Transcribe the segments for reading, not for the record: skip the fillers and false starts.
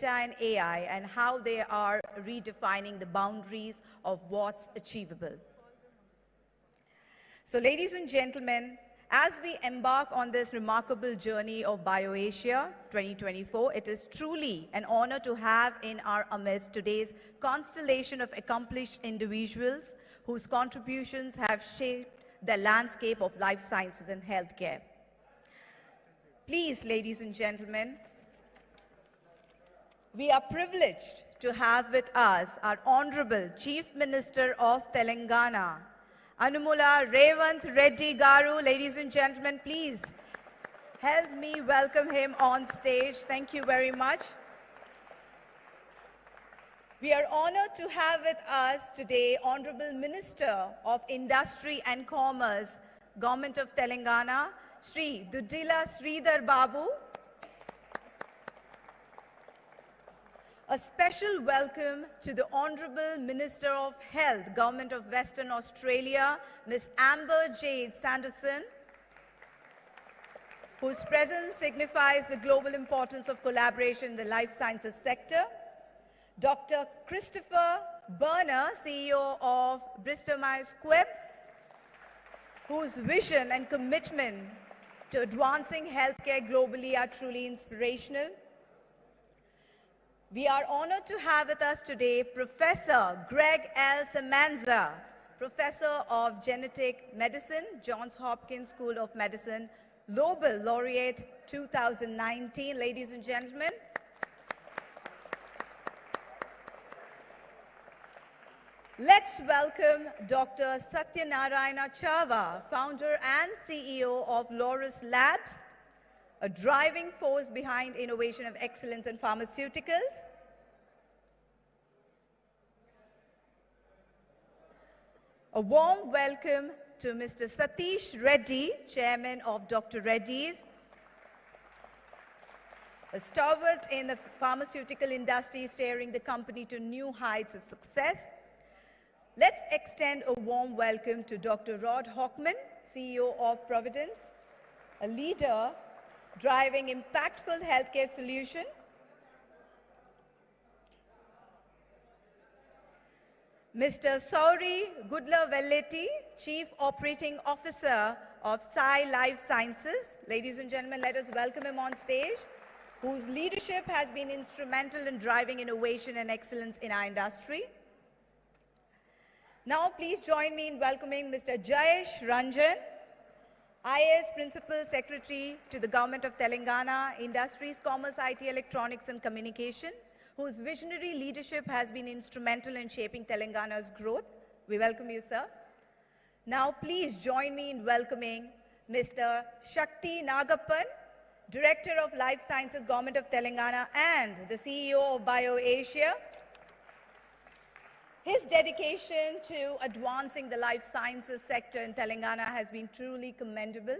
and AI and how they are redefining the boundaries of what's achievable. So, ladies and gentlemen, as we embark on this remarkable journey of BioAsia 2024, it is truly an honor to have in our midst today's constellation of accomplished individuals whose contributions have shaped the landscape of life sciences and healthcare. Please, ladies and gentlemen, we are privileged to have with us our Honorable Chief Minister of Telangana, Anumula Revanth Reddy Garu. Ladies and gentlemen, please help me welcome him on stage. Thank you very much. We are honored to have with us today Honorable Minister of Industry and Commerce, Government of Telangana, Shri Dudila Sridhar Babu. A special welcome to the Honorable Minister of Health, Government of Western Australia, Ms. Amber Jade Sanderson, whose presence signifies the global importance of collaboration in the life sciences sector. Dr. Christopher Berner, CEO of Bristol Myers Squibb, whose vision and commitment to advancing healthcare globally are truly inspirational. We are honored to have with us today Professor Greg L. Samanza, Professor of Genetic Medicine, Johns Hopkins School of Medicine, Nobel Laureate 2019. Ladies and gentlemen, let's welcome Dr. Satyanarayana Chava, founder and CEO of Laurus Labs, a driving force behind innovation of excellence in pharmaceuticals. A warm welcome to Mr. Satish Reddy, Chairman of Dr. Reddy's, a stalwart in the pharmaceutical industry, steering the company to new heights of success. Let's extend a warm welcome to Dr. Rod Hockman, CEO of Providence, a leader driving impactful healthcare solution. Mr. Sauri Gudla-Velletti, Chief Operating Officer of Sai Life Sciences. Ladies and gentlemen, let us welcome him on stage, whose leadership has been instrumental in driving innovation and excellence in our industry. Now, please join me in welcoming Mr. Jayesh Ranjan, IAS Principal Secretary to the Government of Telangana, Industries, Commerce, IT, Electronics and Communication, whose visionary leadership has been instrumental in shaping Telangana's growth. We welcome you, sir. Now, please join me in welcoming Mr. Shakti Nagappan, Director of Life Sciences, Government of Telangana and the CEO of BioAsia. His dedication to advancing the life sciences sector in Telangana has been truly commendable.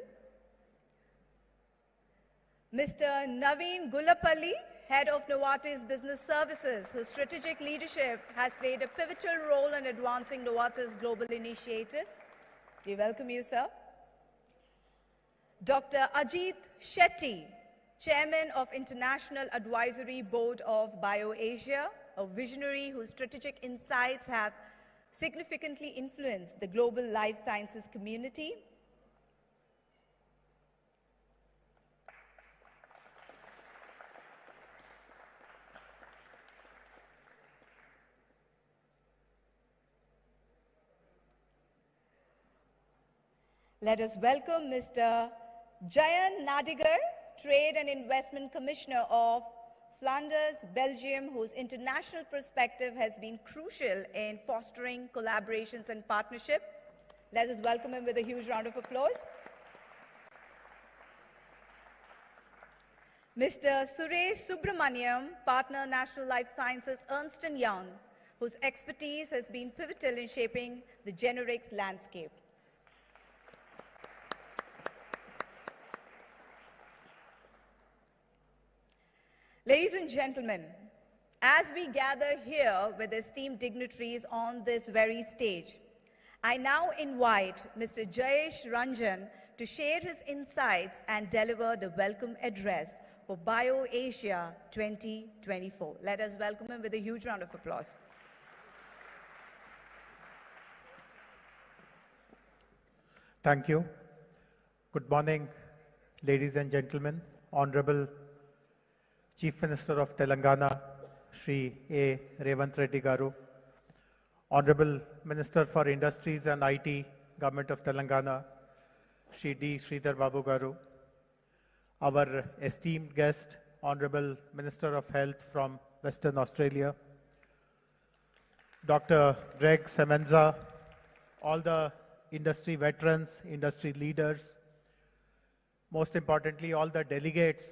Mr. Naveen Gulapalli, Head of Novartis Business Services, whose strategic leadership has played a pivotal role in advancing Novartis' global initiatives. We welcome you, sir. Dr. Ajit Shetty, Chairman of International Advisory Board of BioAsia, a visionary whose strategic insights have significantly influenced the global life sciences community. Let us welcome Mr. Jayan Nadigar, Trade and Investment Commissioner of Flanders, Belgium, whose international perspective has been crucial in fostering collaborations and partnership. Let us welcome him with a huge round of applause. Mr. Suresh Subramaniam, Partner, National Life Sciences, Ernst & Young, whose expertise has been pivotal in shaping the generics landscape. Ladies and gentlemen, as we gather here with esteemed dignitaries on this very stage, I now invite Mr. Jayesh Ranjan to share his insights and deliver the welcome address, for BioAsia 2024. Let us welcome him with a huge round of applause. Thank you. Good morning, ladies and gentlemen. Honorable Chief Minister of Telangana, Shri A. Revanth Reddy Garu, Honorable Minister for Industries and IT, Government of Telangana, Shri D. Sridhar Babu Garu, our esteemed guest, Honorable Minister of Health from Western Australia, Dr. Greg Semenza, all the industry veterans, industry leaders, most importantly, all the delegates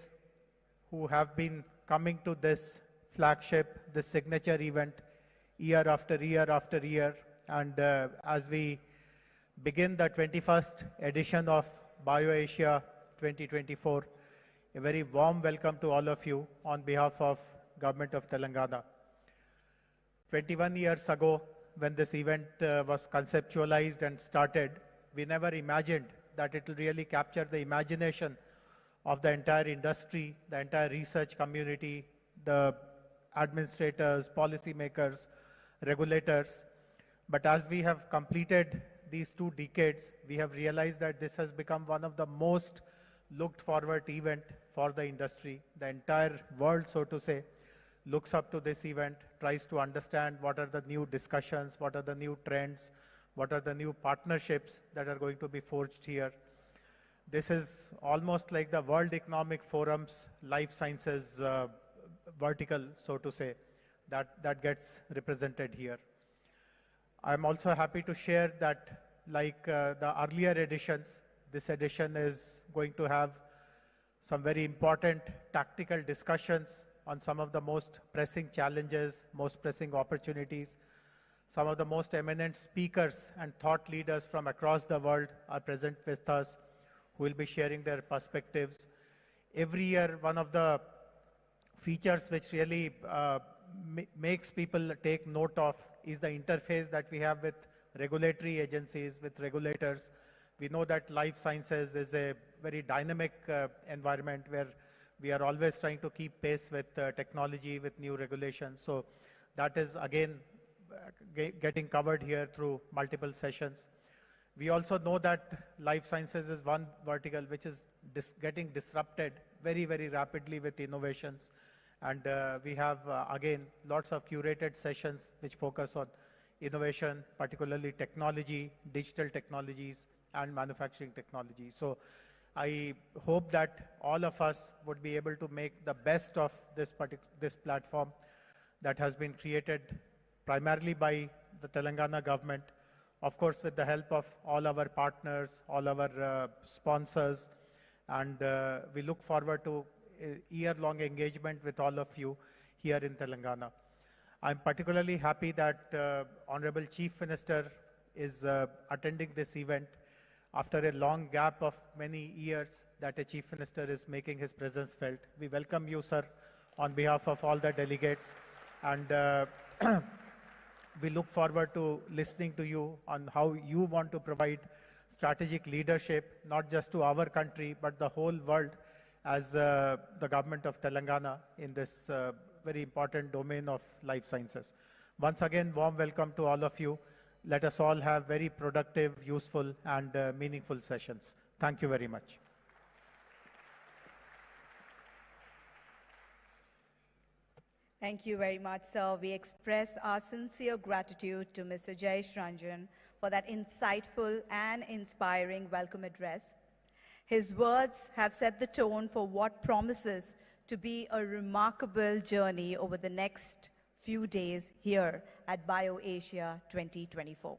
who have been coming to this flagship, this signature event year after year after year. And as we begin the 21st edition of BioAsia 2024, a very warm welcome to all of you on behalf of Government of Telangana. 21 years ago, when this event was conceptualized and started, we never imagined that it will really capture the imagination of the entire industry, the entire research community, the administrators, policymakers, regulators. But as we have completed these 2 decades, we have realized that this has become one of the most looked forward event for the industry. The entire world, so to say, looks up to this event, tries to understand what are the new discussions, what are the new trends, what are the new partnerships that are going to be forged here. This is almost like the World Economic Forum's life sciences vertical, so to say, that gets represented here. I'm also happy to share that, like the earlier editions, this edition is going to have some very important tactical discussions on some of the most pressing challenges, most pressing opportunities. Some of the most eminent speakers and thought leaders from across the world are present with us, who will be sharing their perspectives. Every year, one of the features which really makes people take note of is the interface that we have with regulatory agencies, with regulators. We know that life sciences is a very dynamic environment where we are always trying to keep pace with technology, with new regulations. So that is again getting covered here through multiple sessions. We also know that life sciences is one vertical which is getting disrupted very, very rapidly with innovations. And we have, again, lots of curated sessions which focus on innovation, particularly technology, digital technologies, and manufacturing technology. So I hope that all of us would be able to make the best of this platform that has been created primarily by the Telangana government, of course with the help of all our partners, all our sponsors, and we look forward to a year-long engagement with all of you here in Telangana. I'm particularly happy that Honorable Chief Minister is attending this event after a long gap of many years that a Chief Minister is making his presence felt. We welcome you, sir, on behalf of all the delegates, and we look forward to listening to you on how you want to provide strategic leadership, not just to our country, but the whole world as the government of Telangana in this very important domain of life sciences. Once again, warm welcome to all of you. Let us all have very productive, useful, and meaningful sessions. Thank you very much. Thank you very much, sir. We express our sincere gratitude to Mr. Jayesh Ranjan for that insightful and inspiring welcome address. His words have set the tone for what promises to be a remarkable journey over the next few days here at BioAsia 2024.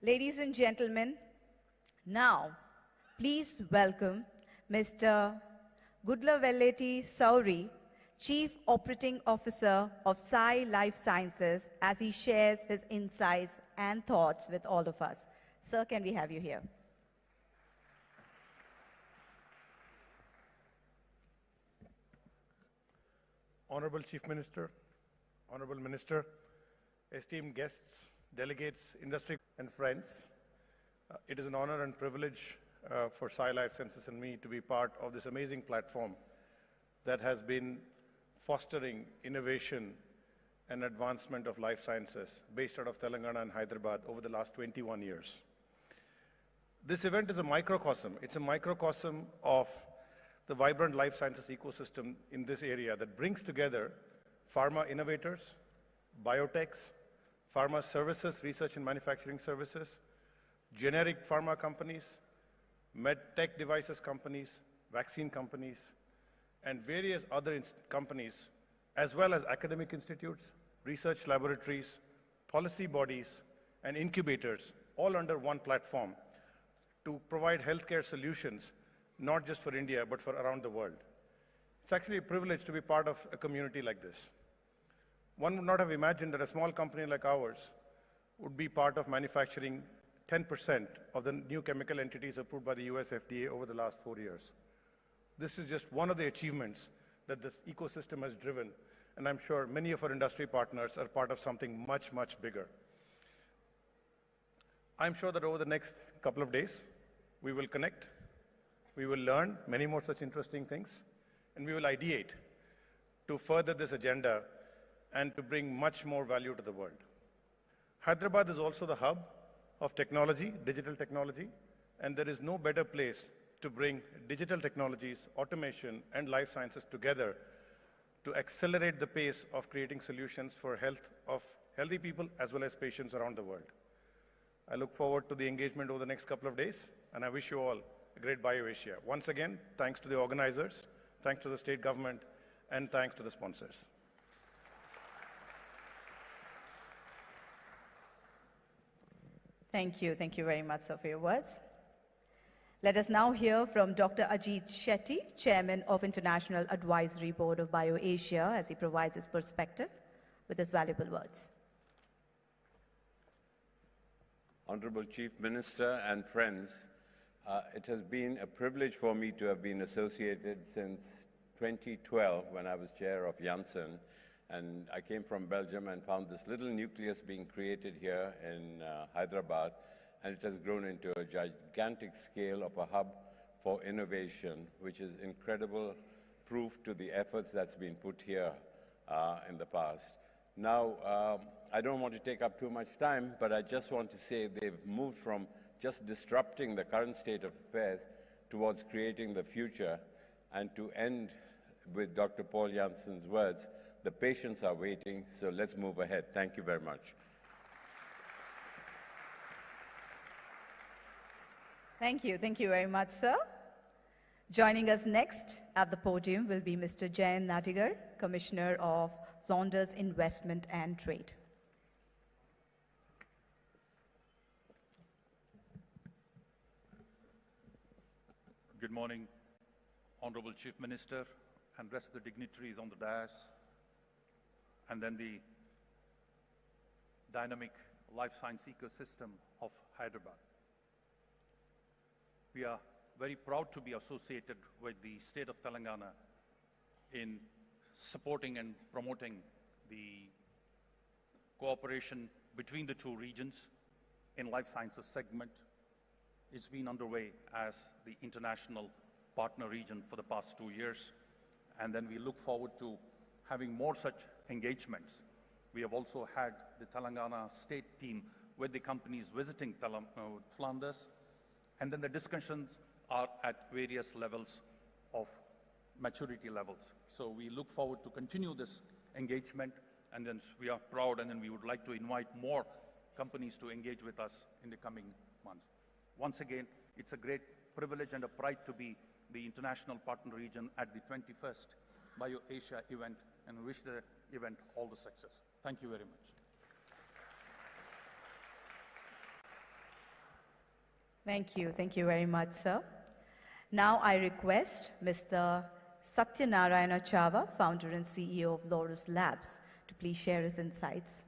Ladies and gentlemen, now please welcome Mr. Gudlavelleti Sauri, Chief Operating Officer of Sai Life Sciences, as he shares his insights and thoughts with all of us. Sir, can we have you here? Honorable Chief Minister, Honorable Minister, esteemed guests, delegates, industry and friends, it is an honor and privilege for Sai Life Sciences and me to be part of this amazing platform that has been fostering innovation and advancement of life sciences based out of Telangana and Hyderabad over the last 21 years. This event is a microcosm. It's a microcosm of the vibrant life sciences ecosystem in this area that brings together pharma innovators, biotechs, pharma services, research and manufacturing services, generic pharma companies, med tech devices companies, vaccine companies, and various other companies, as well as academic institutes, research laboratories, policy bodies, and incubators, all under one platform to provide healthcare solutions, not just for India, but for around the world. It's actually a privilege to be part of a community like this. One would not have imagined that a small company like ours would be part of manufacturing 10% of the new chemical entities approved by the US FDA over the last 4 years. This is just one of the achievements that this ecosystem has driven, and I'm sure many of our industry partners are part of something much, much bigger. I'm sure that over the next couple of days, we will connect, we will learn many more such interesting things, and we will ideate to further this agenda and to bring much more value to the world. Hyderabad is also the hub of technology, digital technology, and there is no better place to bring digital technologies, automation, and life sciences together to accelerate the pace of creating solutions for health of healthy people as well as patients around the world. I look forward to the engagement over the next couple of days, and I wish you all a great BioAsia. Once again, thanks to the organizers, thanks to the state government, and thanks to the sponsors. Thank you. Thank you very much, sir, for your words. Let us now hear from Dr. Ajit Shetty, Chairman of International Advisory Board of BioAsia, as he provides his perspective with his valuable words. Honorable Chief Minister and friends, it has been a privilege for me to have been associated since 2012 when I was chair of Janssen, and I came from Belgium and found this little nucleus being created here in Hyderabad, and it has grown into a gigantic scale of a hub for innovation, which is incredible proof to the efforts that's been put here in the past. Now, I don't want to take up too much time, but I just want to say they've moved from just disrupting the current state of affairs towards creating the future. And to end with Dr. Paul Janssen's words, the patients are waiting, so let's move ahead. Thank you very much. Thank you. Thank you very much, sir. Joining us next at the podium will be Mr. Jayant Nadigar, Commissioner of Flanders Investment and Trade. Good morning, Honorable Chief Minister and rest of the dignitaries on the dais, and then the dynamic life science ecosystem of Hyderabad. We are very proud to be associated with the state of Telangana in supporting and promoting the cooperation between the two regions in life sciences segment. It's been underway as the international partner region for the past 2 years, and then we look forward to having more such engagements. We have also had the Telangana state team with the companies visiting Flanders, and then the discussions are at various levels of maturity levels. So we look forward to continue this engagement, and then we are proud, and then we would like to invite more companies to engage with us in the coming months. Once again, it's a great privilege and a pride to be the international partner region at the 21st BioAsia event, and wish the event all the success. Thank you very much. Thank you. Thank you very much, sir. Now I request Mr. Satyanarayana Chava, founder and CEO of Laurus Labs, to please share his insights.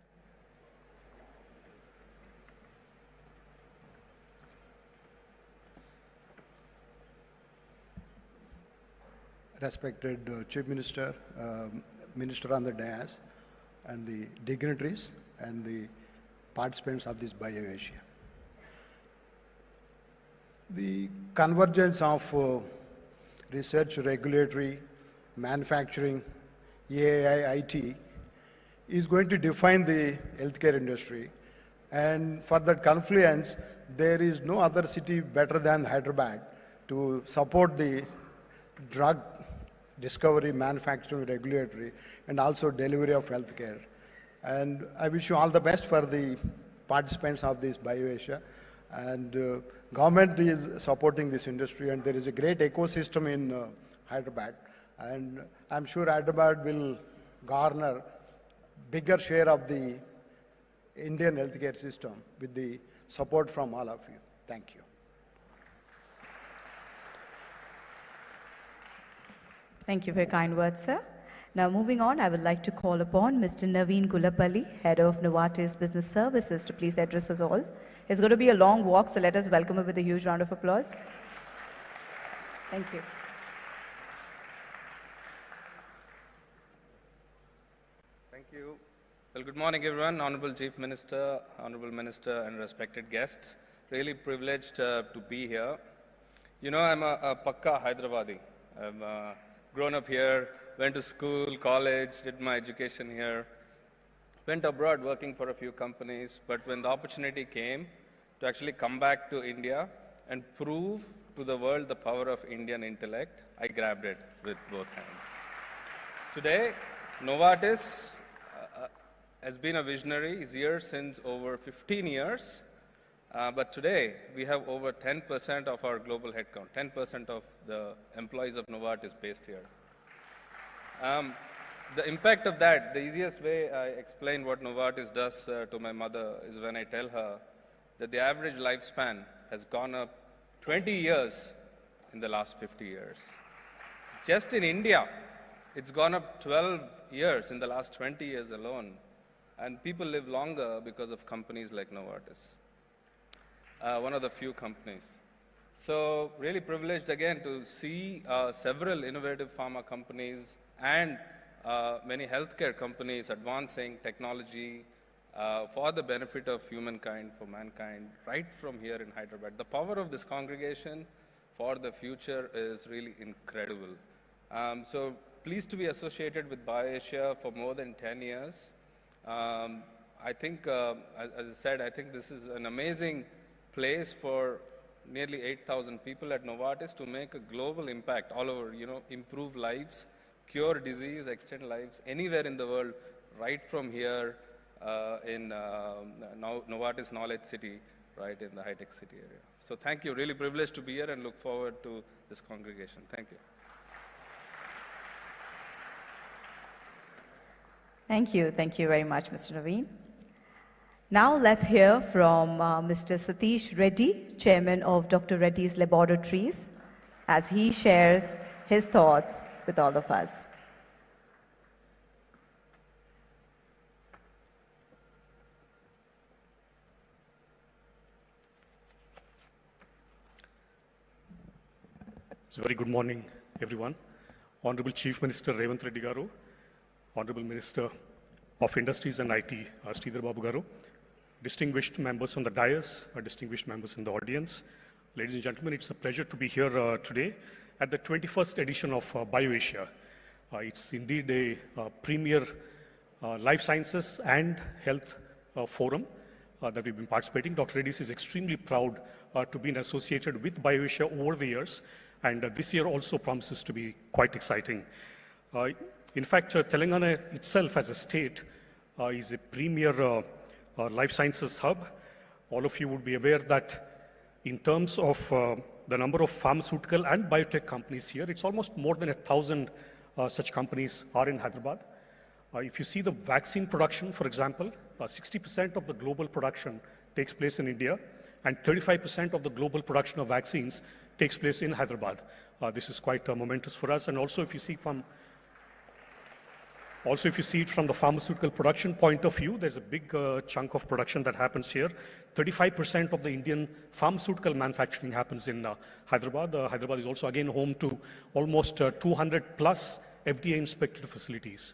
Respected Chief Minister, Minister on the dais, and the dignitaries and the participants of this BioAsia. The convergence of research, regulatory, manufacturing, AI, IT, is going to define the healthcare industry. And for that confluence, there is no other city better than Hyderabad to support the drug discovery, manufacturing, regulatory, and also delivery of healthcare. And I wish you all the best for the participants of this BioAsia. And government is supporting this industry, and there is a great ecosystem in Hyderabad. And I'm sure Hyderabad will garner bigger share of the Indian healthcare system with the support from all of you. Thank you. Thank you for your kind words, sir. Now, moving on, I would like to call upon Mr. Naveen Gulapalli, Head of Novartis Business Services, to please address us all. It's going to be a long walk, so let us welcome him with a huge round of applause. Thank you. Thank you. Well, good morning, everyone. Honorable Chief Minister, Honorable Minister, and respected guests. Really privileged to be here. You know, I'm a Pakka Hyderabadi. I've grown up here, went to school, college, did my education here, went abroad working for a few companies, but when the opportunity came to actually come back to India and prove to the world the power of Indian intellect, I grabbed it with both hands. Today, Novartis has been a visionary, is here since over 15 years, but today we have over 10% of our global headcount, 10% of the employees of Novartis based here. The impact of that, the easiest way I explain what Novartis does to my mother is when I tell her that the average lifespan has gone up 20 years in the last 50 years. Just in India, it's gone up 12 years in the last 20 years alone. And people live longer because of companies like Novartis, one of the few companies. So really privileged again to see several innovative pharma companies and many healthcare companies advancing technology for the benefit of humankind, for mankind, right from here in Hyderabad. The power of this congregation for the future is really incredible. So pleased to be associated with BioAsia for more than 10 years. I think, as I said, I think this is an amazing place for nearly 8,000 people at Novartis to make a global impact all over, you know, improve lives, cure disease, extend lives anywhere in the world, right from here in Novartis Knowledge City, right in the high-tech city area. So thank you, really privileged to be here and look forward to this congregation. Thank you. Thank you very much, Mr. Naveen. Now let's hear from Mr. Satish Reddy, Chairman of Dr. Reddy's Laboratories, as he shares his thoughts with all of us. So very good morning, everyone. Honorable Chief Minister Revanth Reddy Garu, Honorable Minister of Industries and IT, Sridhar Babu Garu, distinguished members on the dais, distinguished members in the audience. Ladies and gentlemen, it's a pleasure to be here today at the 21st edition of BioAsia. It's indeed a premier life sciences and health forum that we've been participating. Dr. Reddy's is extremely proud to be associated with BioAsia over the years, and this year also promises to be quite exciting. In fact, Telangana itself as a state is a premier life sciences hub. All of you would be aware that in terms of the number of pharmaceutical and biotech companies here, it's almost more than 1,000 such companies are in Hyderabad. If you see the vaccine production, for example, 60% of the global production takes place in India, and 35% of the global production of vaccines takes place in Hyderabad. This is quite momentous for us. And also, if you see it from the pharmaceutical production point of view, there's a big chunk of production that happens here. 35% of the Indian pharmaceutical manufacturing happens in Hyderabad. Hyderabad is also again home to almost 200 plus FDA-inspected facilities.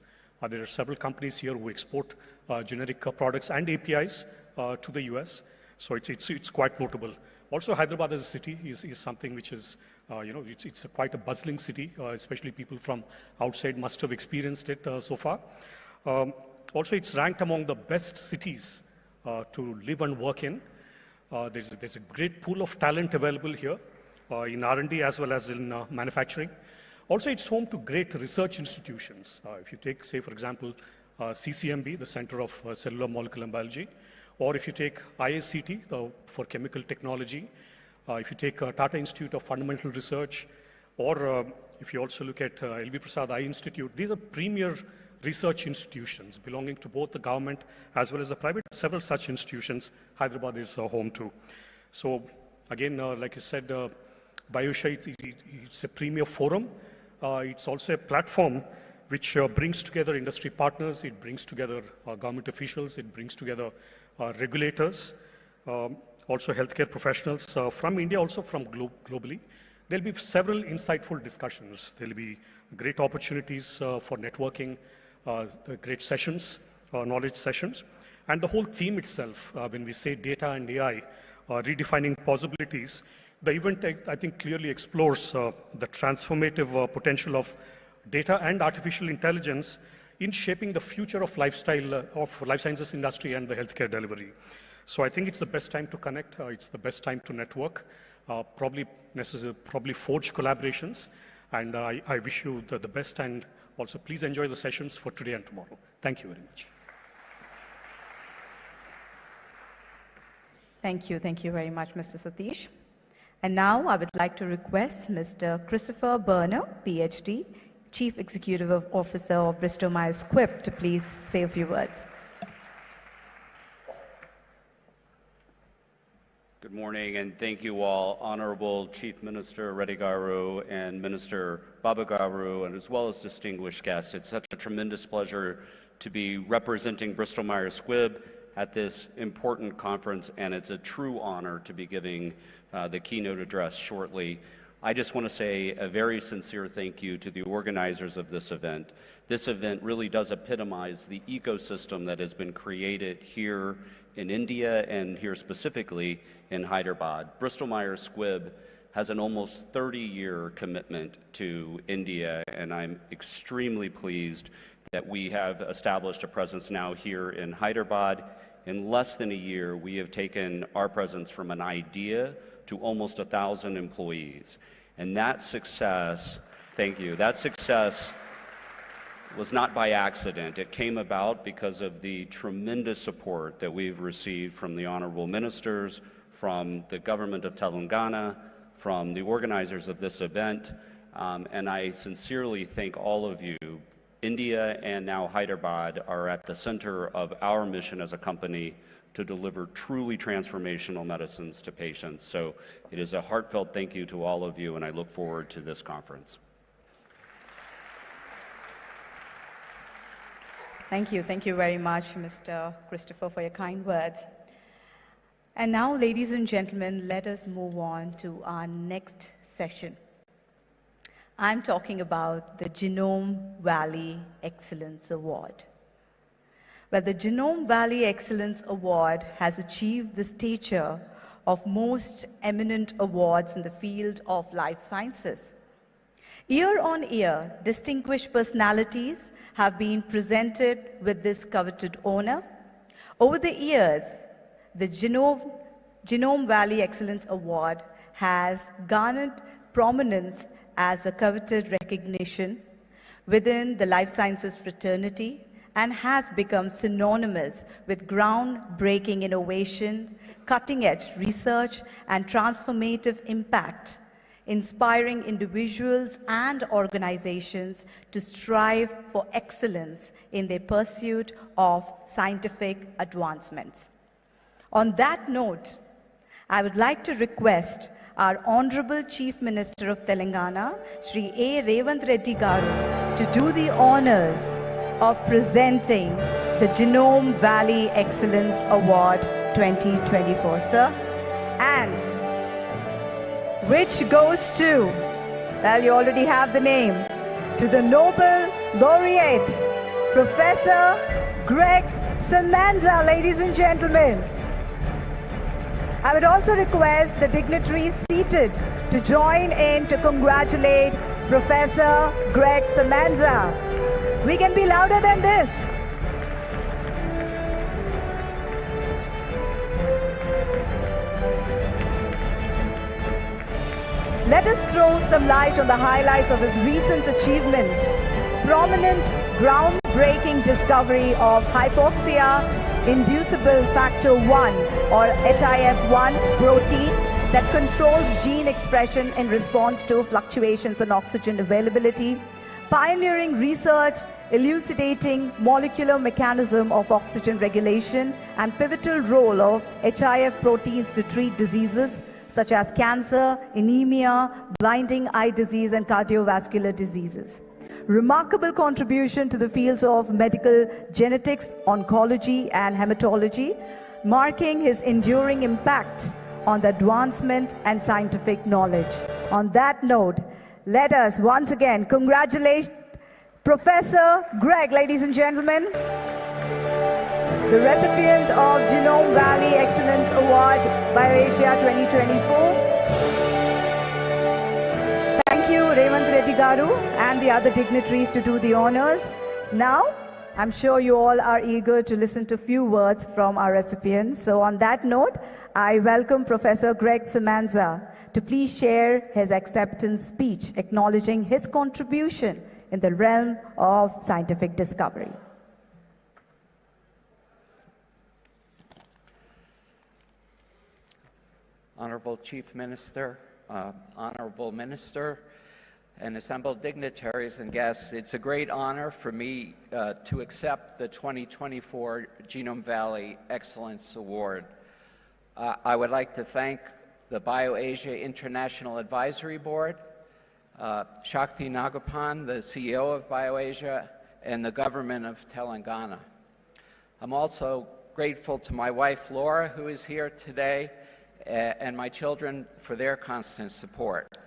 There are several companies here who export generic products and APIs to the US, so it's quite notable. Also, Hyderabad as a city is something which is, it's quite a bustling city, especially people from outside must have experienced it so far. Also, it's ranked among the best cities to live and work in. There's a great pool of talent available here in R&D as well as in manufacturing. Also, it's home to great research institutions. If you take, say, for example, CCMB, the Center of Cellular Molecular Biology, or if you take IICT for chemical technology, if you take Tata Institute of Fundamental Research, or if you also look at LV Prasad Eye Institute, these are premier research institutions belonging to both the government as well as the private. Several such institutions Hyderabad is home to. So again, like you said, BioSha, it's a premier forum. It's also a platform which brings together industry partners, it brings together government officials, it brings together regulators, also healthcare professionals from India, also from globally. There'll be several insightful discussions. There'll be great opportunities for networking, great sessions, knowledge sessions. And the whole theme itself, when we say data and AI, redefining possibilities, the event, I think, clearly explores the transformative potential of data and artificial intelligence in shaping the future of life sciences industry and the healthcare delivery. So I think it's the best time to connect. It's the best time to network, probably forge collaborations. And I wish you the best, and also please enjoy the sessions for today and tomorrow. Thank you very much. Thank you. Thank you very much, Mr. Satish. And now I would like to request Mr. Christopher Berner, PhD, Chief Executive Officer of Bristol Myers Squibb, to please say a few words. Good morning, and thank you all, Honorable Chief Minister Reddy Garu and Minister Baba Garu, and as well as distinguished guests. It's such a tremendous pleasure to be representing Bristol Myers Squibb at this important conference, and it's a true honor to be giving the keynote address shortly. I just want to say a very sincere thank you to the organizers of this event. This event really does epitomize the ecosystem that has been created here in India and here specifically in Hyderabad. Bristol Myers Squibb has an almost 30-year commitment to India, and I'm extremely pleased that we have established a presence now here in Hyderabad. In less than a year, we have taken our presence from an idea to almost 1,000 employees. And that success, thank you, that success was not by accident. It came about because of the tremendous support that we've received from the honorable ministers, from the government of Telangana, from the organizers of this event. And I sincerely thank all of you. India and now Hyderabad are at the center of our mission as a company to deliver truly transformational medicines to patients. So it is a heartfelt thank you to all of you, and I look forward to this conference. Thank you. Thank you very much, Mr. Christopher, for your kind words. And now, ladies and gentlemen, let us move on to our next session. I'm talking about the Genome Valley Excellence Award. Well, the Genome Valley Excellence Award has achieved the stature of most eminent awards in the field of life sciences. Year on year, distinguished personalities have been presented with this coveted honor. Over the years, the Genome Valley Excellence Award has garnered prominence as a coveted recognition within the life sciences fraternity and has become synonymous with groundbreaking innovations, cutting-edge research, and transformative impact, inspiring individuals and organizations to strive for excellence in their pursuit of scientific advancements. On that note, I would like to request our Honorable Chief Minister of Telangana, Shri A. Revanth Reddy Garu, to do the honors of presenting the Genome Valley Excellence Award 2024, sir. And which goes to, well, you already have the name, to the Nobel Laureate, Professor Greg Semenza, ladies and gentlemen. I would also request the dignitaries seated to join in to congratulate Professor Greg Semenza. We can be louder than this. Let us throw some light on the highlights of his recent achievements. Prominent groundbreaking discovery of hypoxia-inducible factor 1 or HIF1 protein that controls gene expression in response to fluctuations in oxygen availability. Pioneering research elucidating molecular mechanism of oxygen regulation and pivotal role of HIF proteins to treat diseases such as cancer, anemia, blinding eye disease, and cardiovascular diseases. Remarkable contribution to the fields of medical genetics, oncology, and hematology, marking his enduring impact on the advancement and scientific knowledge. On that note, let us once again congratulate Professor Greg, ladies and gentlemen, the recipient of Genome Valley Excellence Award BioAsia 2024. Thank you, Revanth Reddy Garu, and the other dignitaries to do the honors. Now, I'm sure you all are eager to listen to a few words from our recipients. So on that note, I welcome Professor Greg Semenza to please share his acceptance speech, acknowledging his contribution in the realm of scientific discovery. Honorable Chief Minister, Honorable Minister, and assembled dignitaries and guests, it's a great honor for me to accept the 2024 Genome Valley Excellence Award. I would like to thank the BioAsia International Advisory Board, Shakti Nagapan, the CEO of BioAsia, and the government of Telangana. I'm also grateful to my wife, Laura, who is here today, and my children for their constant support.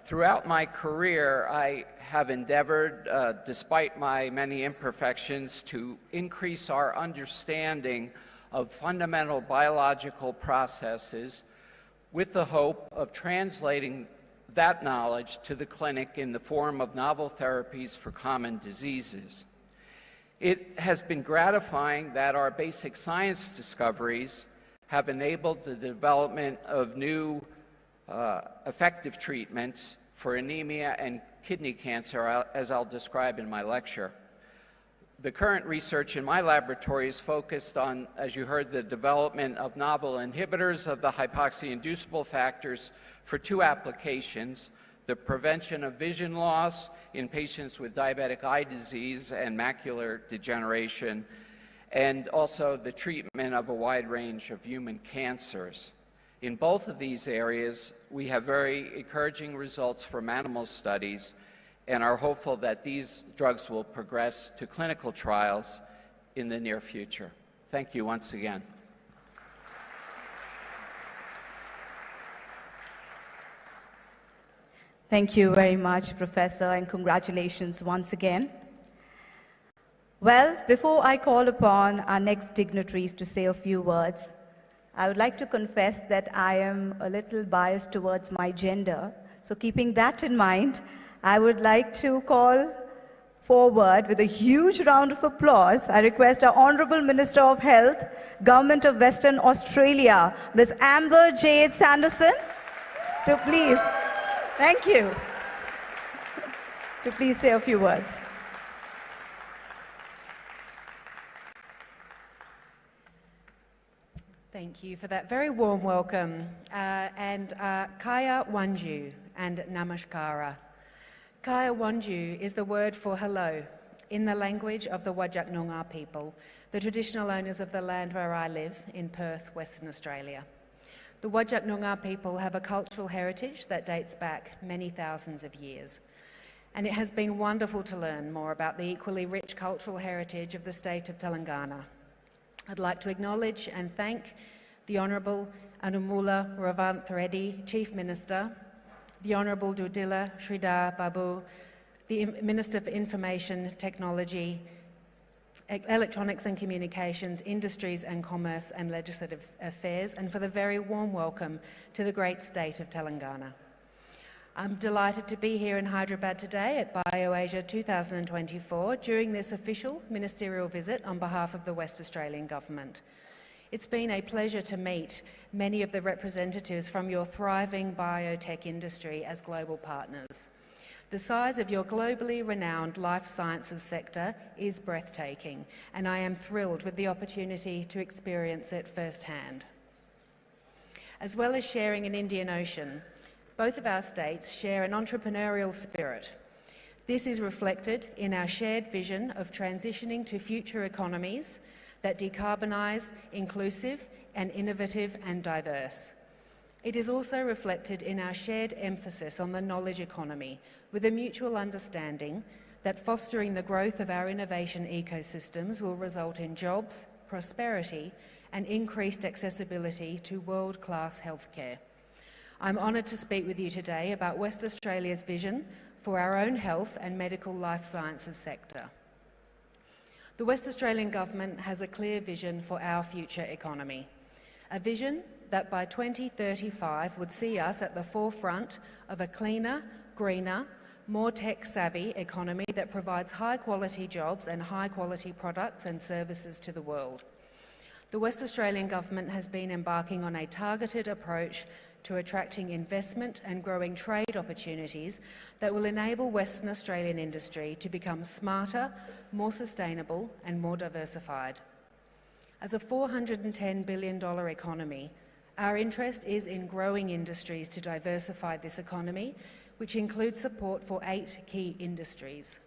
Throughout my career, I have endeavored, despite my many imperfections, to increase our understanding of fundamental biological processes with the hope of translating that knowledge to the clinic in the form of novel therapies for common diseases. It has been gratifying that our basic science discoveries have enabled the development of new effective treatments for anemia and kidney cancer, as I'll describe in my lecture. The current research in my laboratory is focused on, as you heard, the development of novel inhibitors of the hypoxia-inducible factors for two applications: the prevention of vision loss in patients with diabetic eye disease and macular degeneration, and also the treatment of a wide range of human cancers. In both of these areas, we have very encouraging results from animal studies and are hopeful that these drugs will progress to clinical trials in the near future. Thank you once again. Thank you very much, Professor, and congratulations once again. Well, before I call upon our next dignitaries to say a few words, I would like to confess that I am a little biased towards my gender. So keeping that in mind, I would like to call forward with a huge round of applause. I request our Honourable Minister of Health, Government of Western Australia, Ms. Amber Jade Sanderson, to please, thank you, to please say a few words. Thank you for that very warm welcome. Kaya Wanju and Namaskara. Kaya Wanju is the word for hello in the language of the Whadjuk Noongar people, the traditional owners of the land where I live in Perth, Western Australia. The Whadjuk Noongar people have a cultural heritage that dates back many thousands of years. And it has been wonderful to learn more about the equally rich cultural heritage of the state of Telangana. I'd like to acknowledge and thank the Honourable Anumula Revanth Reddy, Chief Minister, the Honourable Dudila Sridhar Babu, the Minister for Information Technology, Electronics and Communications, Industries and Commerce and Legislative Affairs, and for the very warm welcome to the great state of Telangana. I'm delighted to be here in Hyderabad today at BioAsia 2024 during this official ministerial visit on behalf of the West Australian Government. It's been a pleasure to meet many of the representatives from your thriving biotech industry as global partners. The size of your globally renowned life sciences sector is breathtaking, and I am thrilled with the opportunity to experience it firsthand. As well as sharing an Indian Ocean, both of our states share an entrepreneurial spirit. This is reflected in our shared vision of transitioning to future economies that decarbonise, inclusive and innovative and diverse. It is also reflected in our shared emphasis on the knowledge economy, with a mutual understanding that fostering the growth of our innovation ecosystems will result in jobs, prosperity and increased accessibility to world-class healthcare. I'm honoured to speak with you today about West Australia's vision for our own health and medical life sciences sector. The West Australian Government has a clear vision for our future economy, a vision that by 2035 would see us at the forefront of a cleaner, greener, more tech-savvy economy that provides high-quality jobs and high-quality products and services to the world. The West Australian Government has been embarking on a targeted approach to attracting investment and growing trade opportunities that will enable Western Australian industry to become smarter, more sustainable and more diversified. As a $410 billion economy, our interest is in growing industries to diversify this economy, which includes support for 8 key industries.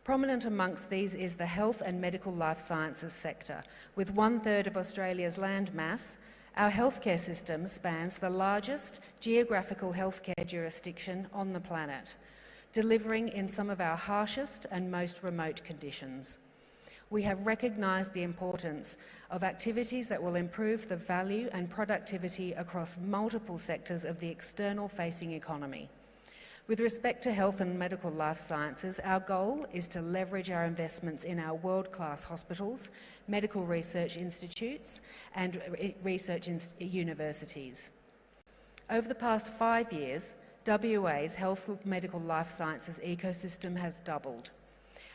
Prominent amongst these is the health and medical life sciences sector. With 1/3 of Australia's land mass, our healthcare system spans the largest geographical healthcare jurisdiction on the planet, delivering in some of our harshest and most remote conditions. We have recognised the importance of activities that will improve the value and productivity across multiple sectors of the external-facing economy. With respect to health and medical life sciences, our goal is to leverage our investments in our world-class hospitals, medical research institutes and research universities. Over the past 5 years, WA's health and medical life sciences ecosystem has doubled.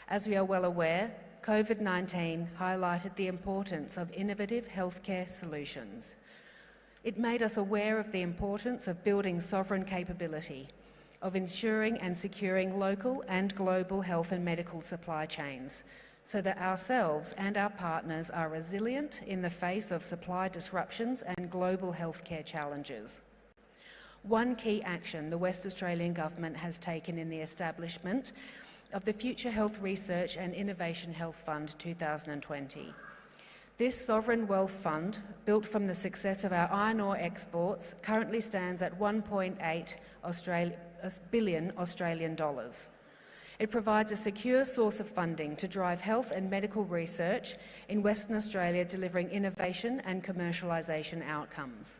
As we are well aware, COVID-19 highlighted the importance of innovative healthcare solutions. It made us aware of the importance of building sovereign capability, of ensuring and securing local and global health and medical supply chains, so that ourselves and our partners are resilient in the face of supply disruptions and global healthcare challenges. One key action the West Australian Government has taken in the establishment of the Future Health Research and Innovation Health Fund 2020. This sovereign wealth fund, built from the success of our iron ore exports, currently stands at 1.8 billion Australian dollars. It provides a secure source of funding to drive health and medical research in Western Australia, delivering innovation and commercialisation outcomes.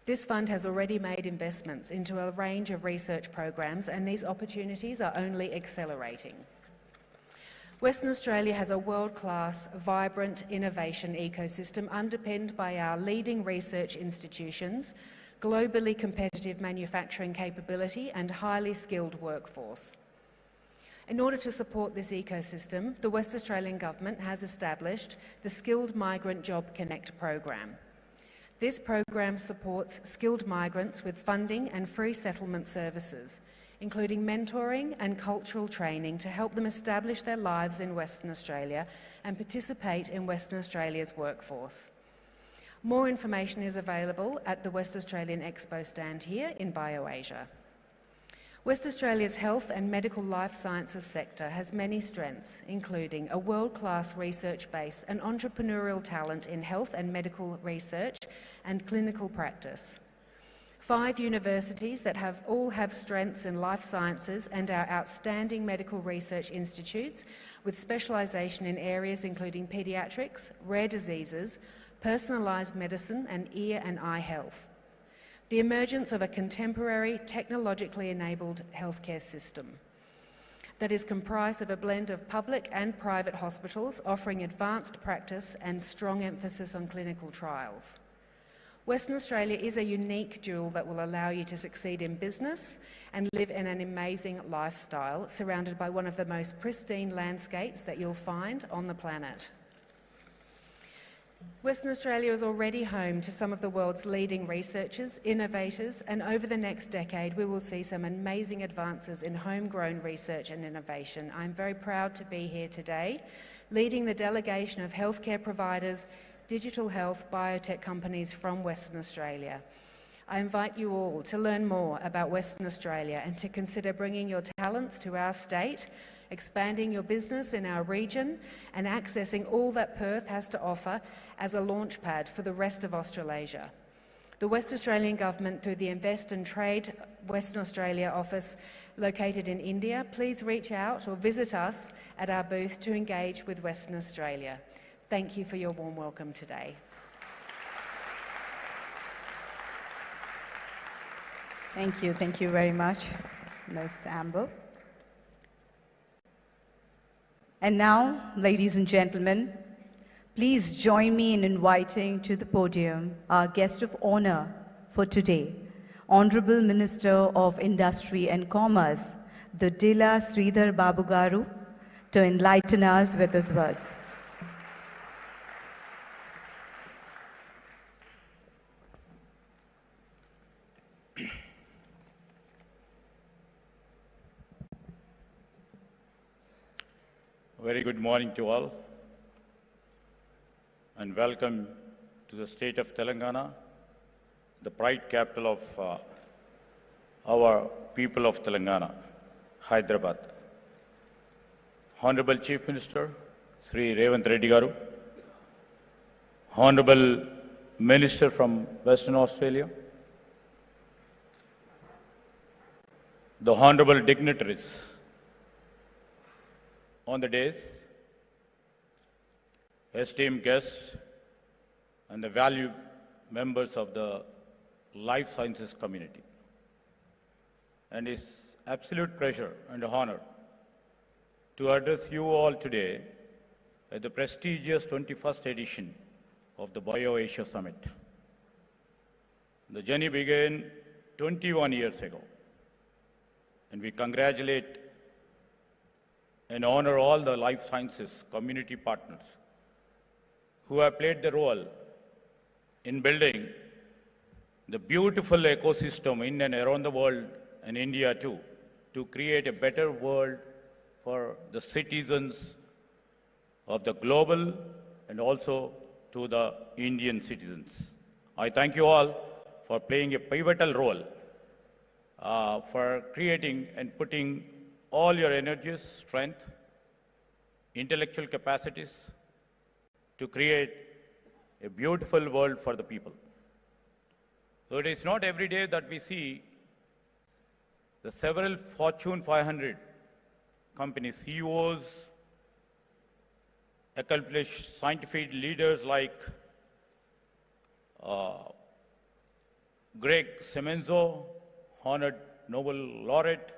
This fund has already made investments into a range of research programs, and these opportunities are only accelerating. Western Australia has a world-class, vibrant innovation ecosystem underpinned by our leading research institutions, globally competitive manufacturing capability and highly skilled workforce. In order to support this ecosystem, the West Australian Government has established the Skilled Migrant Job Connect program. This program supports skilled migrants with funding and free settlement services, including mentoring and cultural training to help them establish their lives in Western Australia and participate in Western Australia's workforce. More information is available at the West Australian Expo stand here in BioAsia. West Australia's health and medical life sciences sector has many strengths, including a world-class research base and entrepreneurial talent in health and medical research and clinical practice. 5 universities that all have strengths in life sciences and our outstanding medical research institutes with specialisation in areas including paediatrics, rare diseases, personalised medicine and ear and eye health. The emergence of a contemporary, technologically enabled healthcare system. that is comprised of a blend of public and private hospitals offering advanced practice and strong emphasis on clinical trials. Western Australia is a unique jewel that will allow you to succeed in business and live in an amazing lifestyle surrounded by one of the most pristine landscapes that you'll find on the planet. Western Australia is already home to some of the world's leading researchers, innovators, and over the next decade we will see some amazing advances in homegrown research and innovation. I'm very proud to be here today, leading the delegation of healthcare providers, digital health, biotech companies from Western Australia. I invite you all to learn more about Western Australia and to consider bringing your talents to our state, expanding your business in our region, and accessing all that Perth has to offer as a launchpad for the rest of Australasia. The West Australian Government, through the Invest and Trade Western Australia office located in India, please reach out or visit us at our booth to engage with Western Australia. Thank you for your warm welcome today. Thank you very much, Ms. Amber. And now, ladies and gentlemen, please join me in inviting to the podium our guest of honor for today, Honorable Minister of Industry and Commerce, the Dila Sridhar Babu Garu, to enlighten us with his words. Very good morning to all, and welcome to the state of Telangana, the pride capital of our people of Telangana, Hyderabad. Honorable Chief Minister, Sri Revanth Reddy Garu, Honorable Minister from Western Australia, the Honorable dignitaries on the days, esteemed guests, and the valued members of the life sciences community. And it's absolute pleasure and honor to address you all today at the prestigious 21st edition of the BioAsia Summit. The journey began 21 years ago, and we congratulate and honor all the life sciences community partners who have played the role in building the beautiful ecosystem in and around the world and India too, to create a better world for the citizens of the global and also to the Indian citizens. I thank you all for playing a pivotal role for creating and putting all your energies, strength, intellectual capacities to create a beautiful world for the people. So it is not every day that we see the several Fortune 500 company CEOs, accomplished scientific leaders like Greg Semenzo, honored Nobel laureate,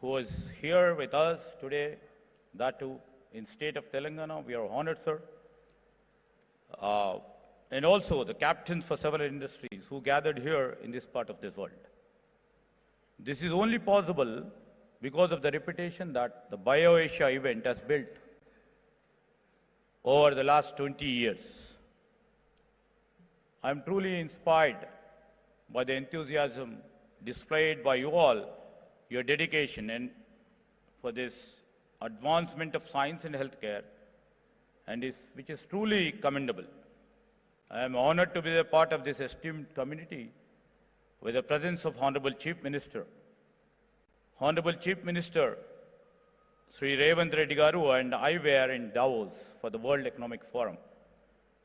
who is here with us today, that too in state of Telangana. We are honored, sir. And also the captains for several industries who gathered here in this part of this world. This is only possible because of the reputation that the BioAsia event has built over the last 20 years. I'm truly inspired by the enthusiasm displayed by you all, your dedication and for this advancement of science and healthcare, and which is truly commendable. I am honored to be a part of this esteemed community with the presence of Honorable Chief Minister. Honorable Chief Minister Sri Revanth Reddy Garu and I were in Davos for the World Economic Forum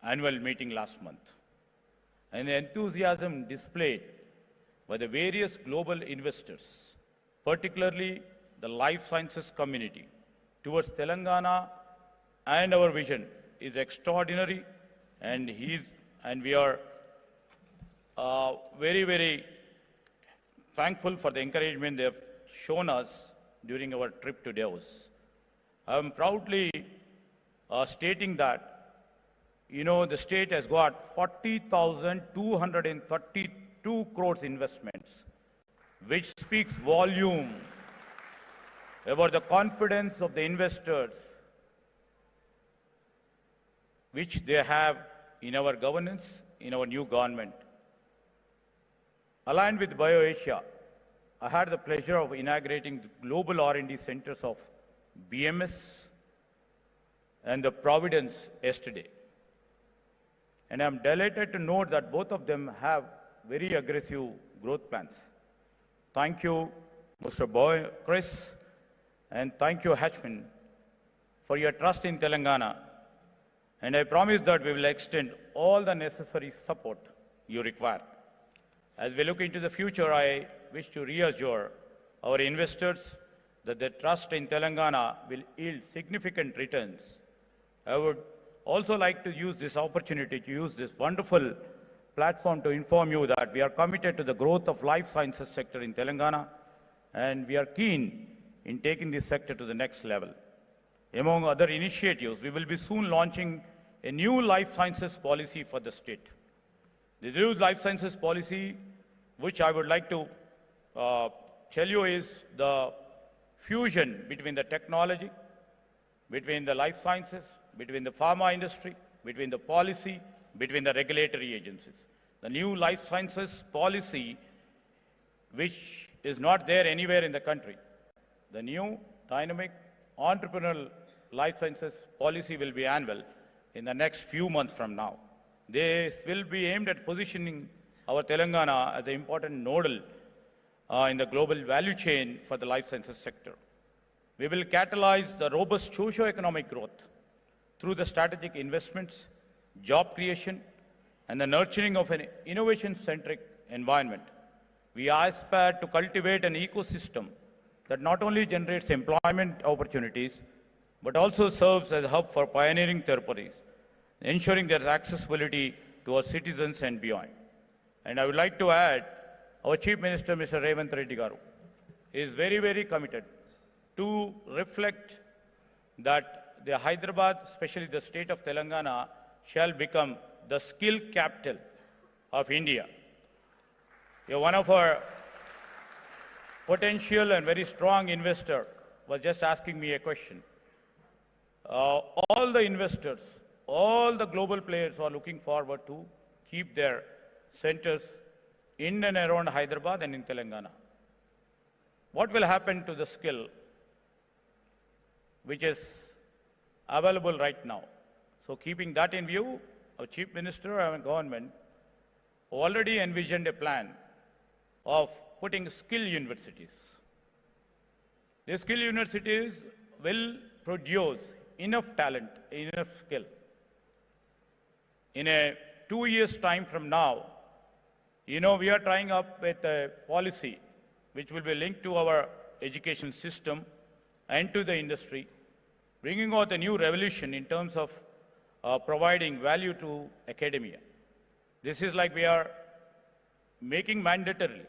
annual meeting last month. And the enthusiasm displayed by the various global investors, particularly the life sciences community, towards Telangana and our vision is extraordinary, and we are very, very thankful for the encouragement they have shown us during our trip to Davos. I'm proudly stating that, the state has got 40,232 crores investments, which speaks volume about the confidence of the investors which they have in our governance, in our new government. Aligned with BioAsia, I had the pleasure of inaugurating the global R&D centers of BMS and the Providence yesterday. And I'm delighted to note that both of them have very aggressive growth plans. Thank you, Mr. Chris, and thank you, Hatchman, for your trust in Telangana. And I promise that we will extend all the necessary support you require. As we look into the future, I wish to reassure our investors that their trust in Telangana will yield significant returns. I would also like to use this opportunity to use this wonderful platform to inform you that we are committed to the growth of life sciences sector in Telangana, and we are keen in taking this sector to the next level. Among other initiatives, we will be soon launching a new life sciences policy for the state. The new life sciences policy, which I would like to tell you, is the fusion between the technology, between the life sciences, between the pharma industry, between the policy, between the regulatory agencies. The new life sciences policy, which is not there anywhere in the country. The new dynamic entrepreneurial life sciences policy will be annual in the next few months from now. This will be aimed at positioning our Telangana as an important nodal in the global value chain for the life sciences sector. We will catalyze the robust socio-economic growth through the strategic investments, job creation, and the nurturing of an innovation-centric environment. We aspire to cultivate an ecosystem that not only generates employment opportunities, but also serves as a hub for pioneering therapies, ensuring their accessibility to our citizens and beyond. And I would like to add, our Chief Minister, Mr. Revanth Reddy Garu, is very, very committed to reflect that the Hyderabad, especially the state of Telangana, shall become the skill capital of India. One of our potential and very strong investor was just asking me a question. All the investors, all the global players are looking forward to keep their centers in and around Hyderabad and in Telangana. What will happen to the skill which is available right now? So keeping that in view, our Chief Minister and government already envisioned a plan of putting skill universities. The skill universities will produce enough talent, enough skill. In a 2 years' time from now, we are trying up with a policy which will be linked to our education system and to the industry, bringing out a new revolution in terms of providing value to academia. This is like we are making mandatory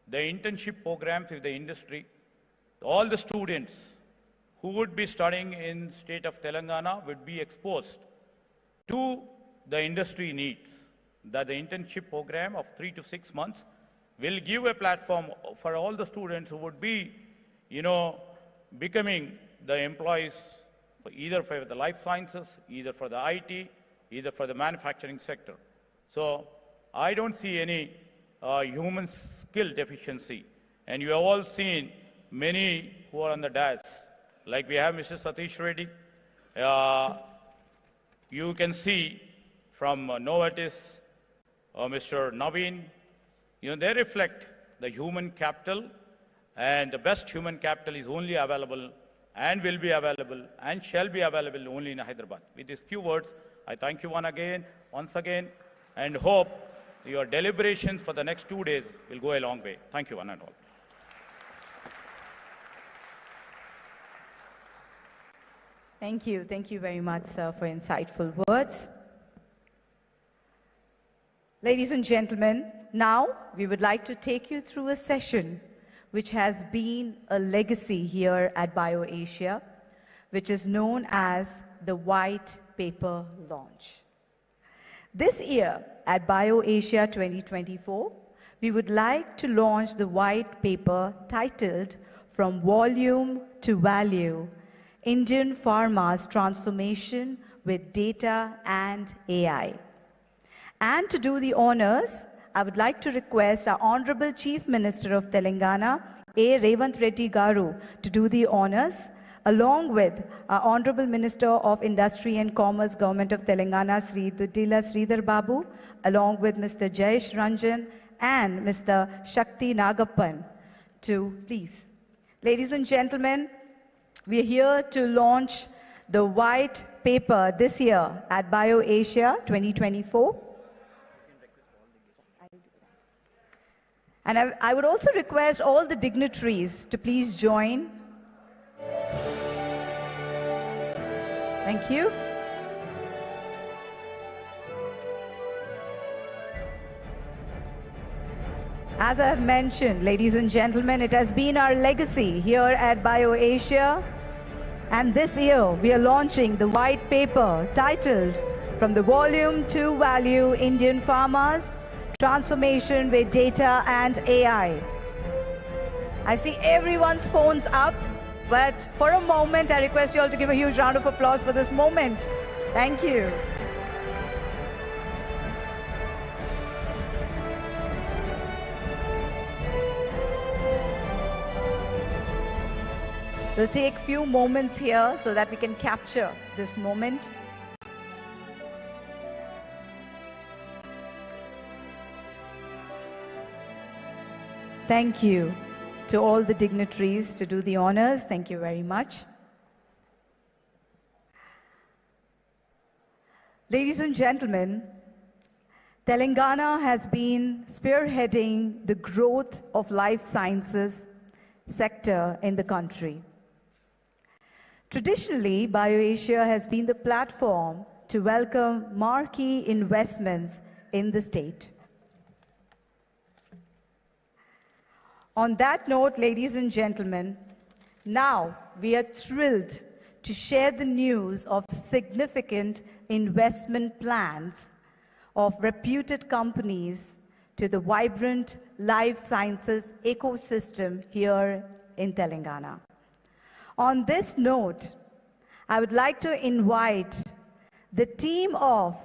the internship programs with the industry. All the students who would be studying in state of Telangana would be exposed to the industry needs, that the internship program of 3 to 6 months will give a platform for all the students who would be, becoming the employees either for the life sciences, either for the IT, either for the manufacturing sector. So I don't see any human skill deficiency. And you have all seen many who are on the dais, like we have Mr. Satish Reddy. You can see from Novartis, Mr. Naveen, they reflect the human capital, and the best human capital is only available and will be available and shall be available only in Hyderabad. With these few words, I thank you once again, and hope your deliberations for the next 2 days will go a long way. Thank you, one and all. Thank you. Thank you very much, sir, for insightful words. Ladies and gentlemen, now we would like to take you through a session which has been a legacy here at BioAsia, which is known as the White Paper Launch. This year at BioAsia 2024, we would like to launch the white paper titled From Volume to Value, Indian Pharma's Transformation with Data and AI. And to do the honors, I would like to request our Honorable Chief Minister of Telangana, A. Revanth Reddy Garu, to do the honors, along with our Honorable Minister of Industry and Commerce, Government of Telangana, Sri Dudila Sridhar Babu, along with Mr. Jayesh Ranjan and Mr. Shakti Nagappan, to please. Ladies and gentlemen, we are here to launch the white paper this year at BioAsia 2024. And I would also request all the dignitaries to please join. Thank you. As I have mentioned, ladies and gentlemen, it has been our legacy here at BioAsia. And this year, we are launching the white paper titled From the Volume to Value, Indian Pharma's Transformation with Data and AI. I see everyone's phones up, but for a moment, I request you all to give a huge round of applause for this moment. Thank you. We'll take a few moments here so that we can capture this moment. Thank you to all the dignitaries to do the honors. Thank you very much. Ladies and gentlemen, Telangana has been spearheading the growth of life sciences sector in the country. Traditionally, BioAsia has been the platform to welcome marquee investments in the state. On that note, ladies and gentlemen, now we are thrilled to share the news of significant investment plans of reputed companies to the vibrant life sciences ecosystem here in Telangana. On this note, I would like to invite the team of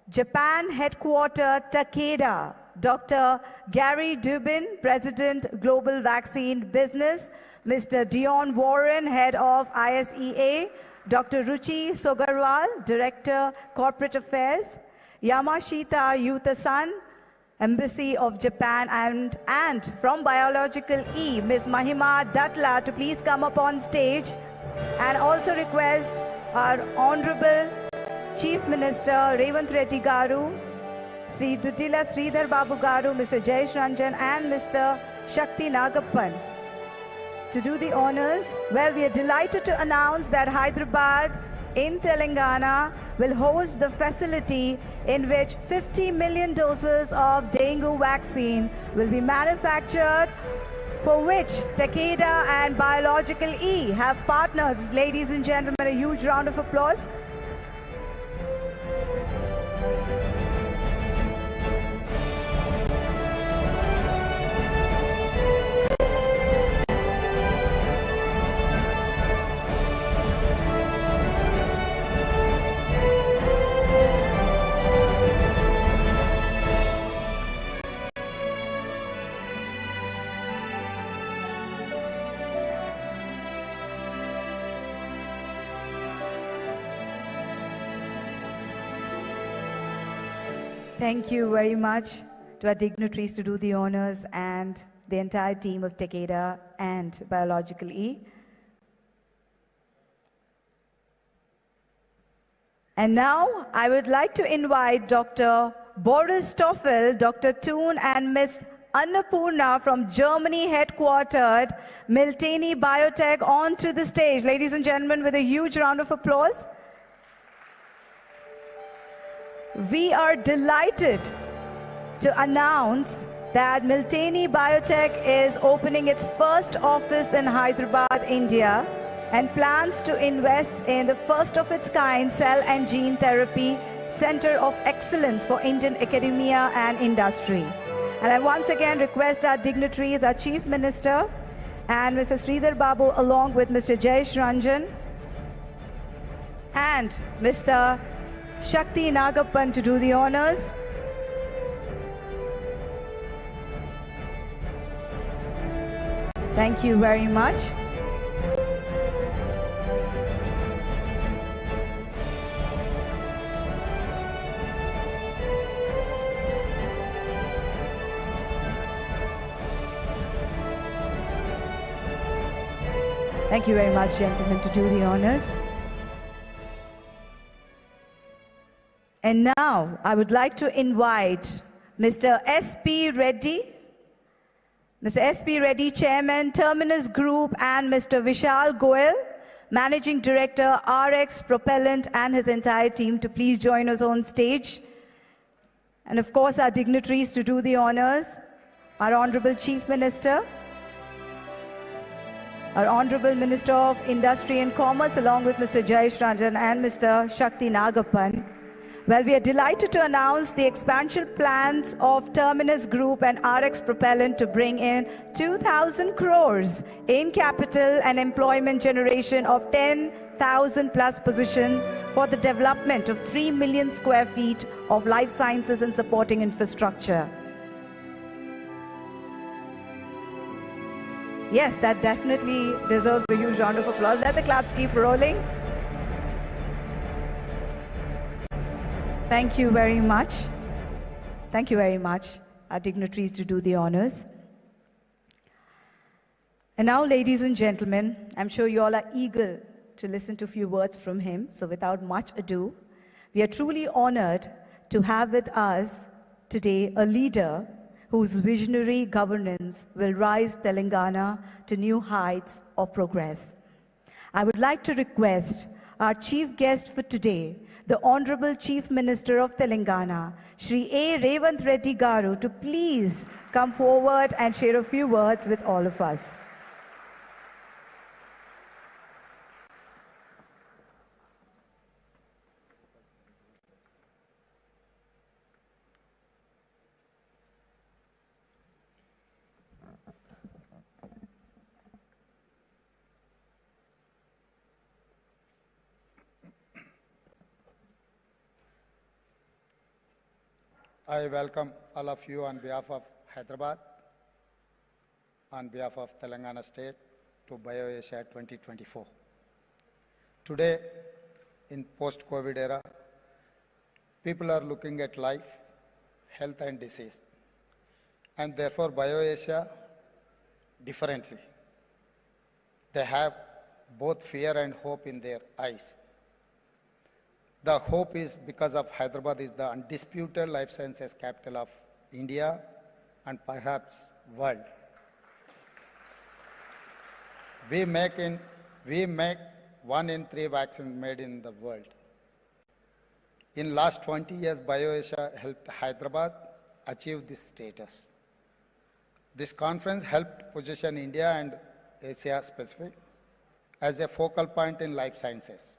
Japan headquarter Takeda, Dr. Gary Dubin, President, Global Vaccine Business, Mr. Dion Warren, Head of ISEA, Dr. Ruchi Sogarwal, Director, Corporate Affairs, Yamashita Yuta-san, Embassy of Japan, and from Biological E, Ms. Mahima Datla, to please come up on stage, and also request our Honorable Chief Minister Revanth Reddy Garu, Sri Dudila Sridhar Babu Garu, Mr. Jayesh Ranjan, and Mr. Shakti Nagappan to do the honors. Well, we are delighted to announce that Hyderabad in Telangana will host the facility in which 50 million doses of dengue vaccine will be manufactured, for which Takeda and Biological E have partners. Ladies and gentlemen, a huge round of applause. Thank you very much to our dignitaries to do the honors and the entire team of Takeda and Biological E. And now I would like to invite Dr. Boris Stoffel, Dr. Thun, and Ms. Annapurna from Germany headquartered Miltenyi Biotech onto the stage. Ladies and gentlemen, with a huge round of applause. We are delighted to announce that Milteni Biotech is opening its first office in Hyderabad, India, and plans to invest in the first of its kind cell and gene therapy center of excellence for Indian academia and industry. And I once again request our dignitaries, our Chief Minister, and Mr. Sridhar Babu, along with Mr. Jayesh Ranjan and Mr. Shakti Nagappan, to do the honors. Thank you very much. Thank you very much, gentlemen, to do the honors. And now I would like to invite Mr. S.P. Reddy, Mr. S.P. Reddy, Chairman, Terminus Group, and Mr. Vishal Goel, Managing Director, RX Propellant, and his entire team to please join us on stage. And of course, our dignitaries to do the honors, our Honorable Chief Minister, our Honorable Minister of Industry and Commerce, along with Mr. Jayesh Ranjan and Mr. Shakti Nagappan. Well, we are delighted to announce the expansion plans of Terminus Group and RX Propellant to bring in 2,000 crores in capital and employment generation of 10,000 plus positions for the development of 3 million square feet of life sciences and supporting infrastructure. Yes, that definitely deserves a huge round of applause. Let the claps keep rolling. Thank you very much. Thank you very much, our dignitaries, to do the honors. And now, ladies and gentlemen, I'm sure you all are eager to listen to a few words from him. So without much ado, we are truly honored to have with us today a leader whose visionary governance will rise Telangana to new heights of progress. I would like to request our chief guest for today, the Honorable Chief Minister of Telangana, Shri A. Revanth Reddy Garu, to please come forward and share a few words with all of us. I welcome all of you on behalf of Hyderabad, on behalf of Telangana State to BioAsia 2024. Today, in post-COVID era, people are looking at life, health and disease, and therefore BioAsia differently. They have both fear and hope in their eyes. The hope is because of Hyderabad is the undisputed life sciences capital of India and perhaps world. We make 1 in 3 vaccines made in the world. In last 20 years, BioAsia helped Hyderabad achieve this status. This conference helped position India and Asia Pacific as a focal point in life sciences.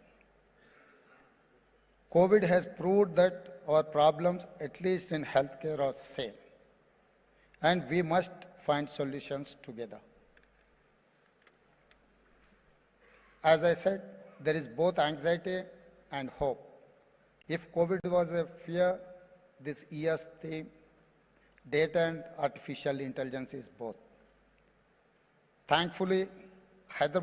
COVID has proved that our problems, at least in healthcare, are same, and we must find solutions together. As I said, there is both anxiety and hope. If COVID was a fear, this year's theme, data and artificial intelligence, is both. Thankfully, Hyderabad